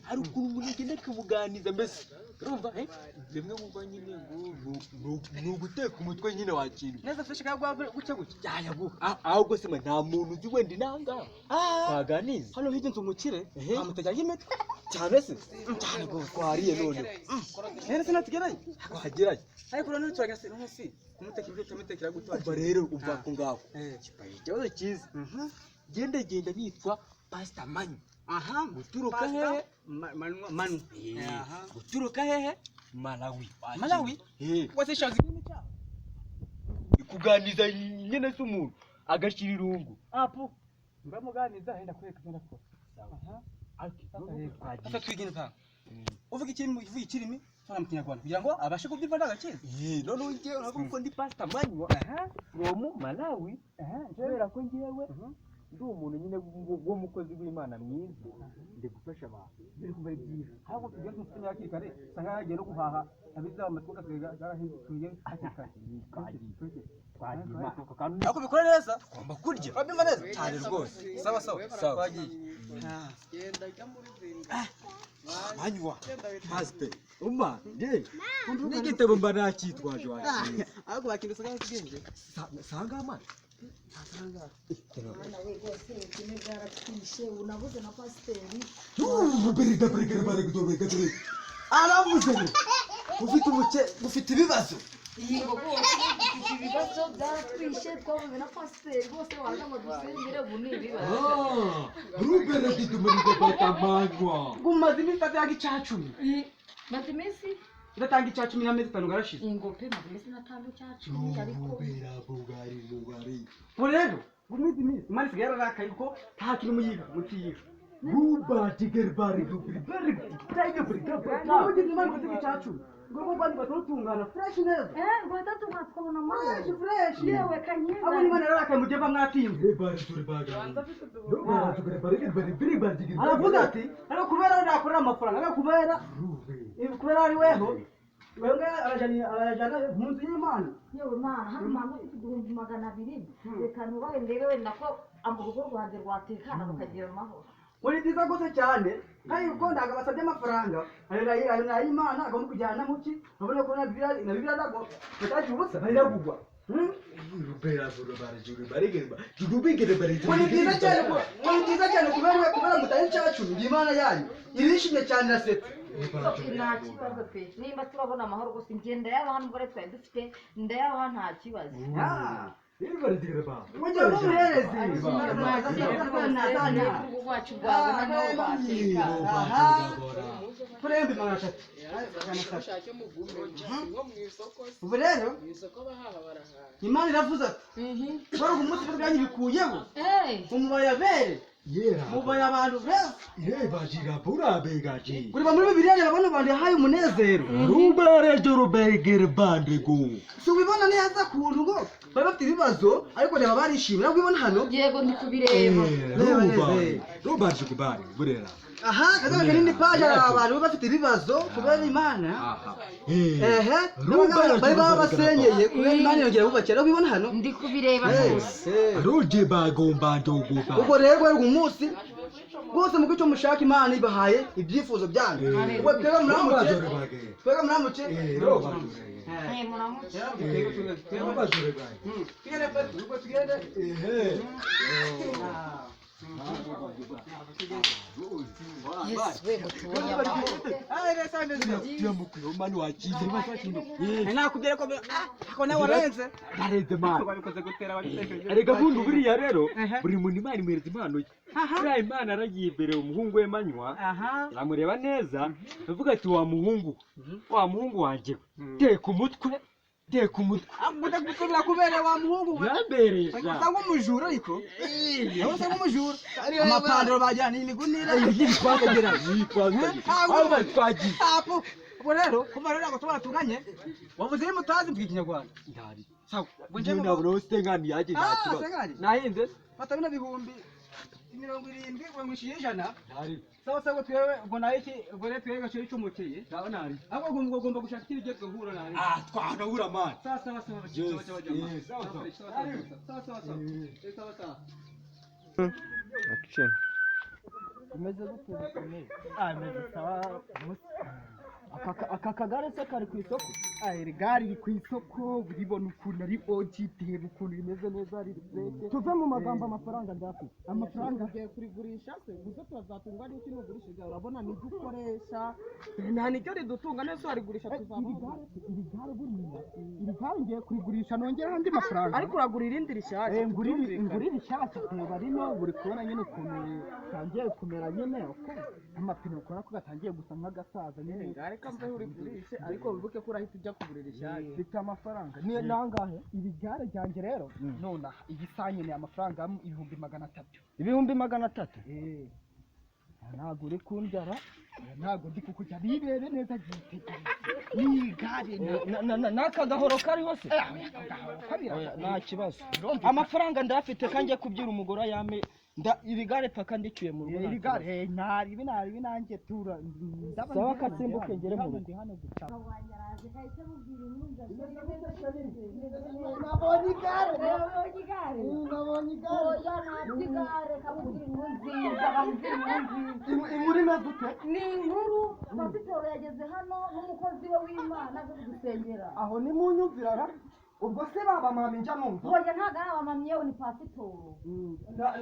hari ukuntu umuntu agenda kubuganiza mbese urumva bimwe mumva nyine ngo nuguteka umutwe nyine wakintu neza fresh kagwa gucya gucya yayaguha ahubwo se nta muntu uzi wenda inanga twaganiza hano hirya nzu umukire amutegera imitwe cyane se cyane ngo twariye none nene se natugerayo twagerayo ariko none turagase no si kumuteka ibyo tumutekera gutwa umva rero umva ko ngaho ikibazo cyiza genda nitwa Pastor Manyu guturuka hehe manu guturuka hehe Malawi wase shazi kimi cha kuganiza nyene se umuntu agashira irungu apo ngamuganiza henda kureka cyane ko asa twigine pa uvuga ikirimi fara mu Kinyarwanda kugira ngo abashe kubyumva ndagakiza none ungiye uravuga ko ndi Pastor Manyu from Malawi kubera ko ngiyewe ndi umuntu nyine w'umukozi w'Imana mwiza ndi gufasha abantu biri kuva byiza ahubwo tujye dufite yakiri kare sanga yagiye no guhaha abiza amatwuka twarahinduye twagima ako bikora neza ugomba kurya urabimva neza cyane rwose sawa twagiye genda jya muri zinga Manywa pastor n'igitabo mba nakitwaje waje ahubwo bakintu sanga kigenge sanga amana mwana we rwose kimwe byaratwishe unabuze na pasiteri aravuze ufite ibibazo yego rwose ufite ibibazo byaratwishe twabuze na pasiteri bose waje ngo dusengere ubu ni ibibazo rubere ditumurike batamanywa gumaze iminsi atanga icacumi maze iminsi ndatanga icacumi n'amezi 5 garashize ingope maze iminsi natanga icacumi ariko bugari rero gumize iminsi mari sigara rakaye ko nta kintu muyiga mutiyiga ruba tigerbari dubri tayo briga ntabwo imana ko icacumi ngo bandi batotungana fresh neza rwatatu twabona amazi fresh yewe kanyeza abo ni bana rakaye mugeva mwatinze bari turi bagari aravuga ati ariko kubera ndakorera amafaranga ariko kubera ari weho wewe arajana munsi y'Imana yewe mana hano mama ufite 200 reka ntubaye ndebe wenda ko ambugo rwanje rwatekana rukagira amahoro muri byiza gose cyane kandi uko ndaga basabye amafaranga ari Imana agomba kujyana muki abone ko na Bibiliya ndago bataje ubusa baragugwa rubera barajuri barigeba jugubigere barije muri byiza cyane kubera mutaye cyacu Imana yanyu irishimye cyane na sete nta kibazo pe nimba turabona amahoro gusa ingenda y'abantu gore twaye dufite ndayaho nta kibazo iri barigere ba mujye muhereze wacu bwawe na no bateka turembe marashati ushake mugume ngo mu isoko ubu rero mu isoko bahaha barahaha Imana iravuze ati bari umunsi bwanyu bikuyeho umubayabere mubaye abantu beza bagira burabegaje kuri muri Bibiliya babona bandi haye umunezero rubarejo rubegere bandego so ubibona neza kuntu ngo bari bafite ibibazo ariko reba barishimira ubibona hano yego ndi kubireba rubaje kubari burera aha kaza kanini paje abantu bafite ibibazo kubera Imana bari babasenyeye kubera Imana yongera kubakira ubibona hano ndi kubireba rwose roje bagomba ndogoba ubwo rero rwo umunsi rwose mu gico mushaka Imana ibahaye ibyifuzo byanyu ubwo twega muramuke muramuke Yes, we gutubonye nakubwira ko nawe warenze babikoze gutera arega bundu buriya rero buri muntu Imana imwereza impano ye buriya Imana aragiye imbere umuhungu we Manywa aramureba neza avuga ati wa muhungu wanjye teka umutwe amuda gukobera kubera wa muhungu yabereye cyangwa umujura ariko yose umujura amapandaro bajyana imigunira yitwagera aba twagiye apo ubwo rero kuva rero ngo tubatunganye wavuze mutazi mvuga Ikinyarwanda ndari sawa bunje nabwo ustengani yaje ntakiba nahinze batabina bihumbi 70 ngo ngwishiye ijana ndari sawa twewe ubwo naye iki ubwo rero twega cyo icumukeye sawa nari ahubwo ugomba gushaka ikindi gihe guhura nari twanahura man sawa action umeze gute bikomeye ameze sawa aka kagare se kari ku isoko iri gare riri ku isoko uribona ukuntu ari OGT ukuntu rimeze neza riri plate tuve mu magambo amafaranga ndafite amafaranga ugiye kurigurisha se gusa tuzatunga n'iki n'ugurishije urabona ni dukoresha nta nicyo ridutunga nese warigurisha tuzabona iri gare buriya iri gare ngiye kurigurisha nongera andi mafaranga ariko uragura irindi rishyashya ngurira rishyashya reba rino buri kubona nyine ukuntu tangiye kumera nyine uko amapine ukora ko gatangiye gusa nk'agasaza nyine reka mbe urigurishe ariko wibuke ko urahita ujya kugurira ishyashya bifite amafaranga ni nangahe iri gare ryanjye rero none igisanye ni amafaranga 300,000 ibihumbi 300 ntabwo uri kunjara ntabwo ndi kukujya bibere neza gitekerezo ni gare n'aka gahoro kariho se nta kibazo amafaranga ndafite kanjye kubyira umugore yame iri gare paka ndicyuye mu rugo iri gare ntari nanjye tura sawa katsimbuke ngere mu rugo hano guca nabonye igare kabugira nziza inkuru imeze ute ni inkuru pasitoro yageze hano n'umukozi we w'Imana aje kudusengera aho ni mu nyumvira ubwo se baba mama njya numva oya ntago ari abamamyi yewe ni pasitoro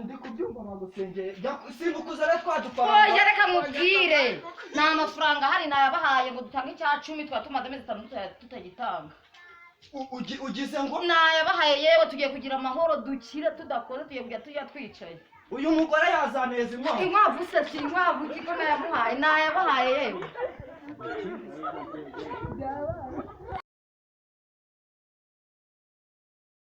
ndi kubyumva bagusengeye simbukuza rero twadupara oya reka mubwire nta mafaranga hari nayabahaye ngo dutange icya 10 twa tumaze amezi 5 tutagitanga ugize ngo nayabahaye yewe tugiye kugira amahoro dukire tudakoze tugiye kujya tujya twicaye uyu mugore yazaneza inkwavu se si inkwavu kiko nayamuhaye nayabahaye yewe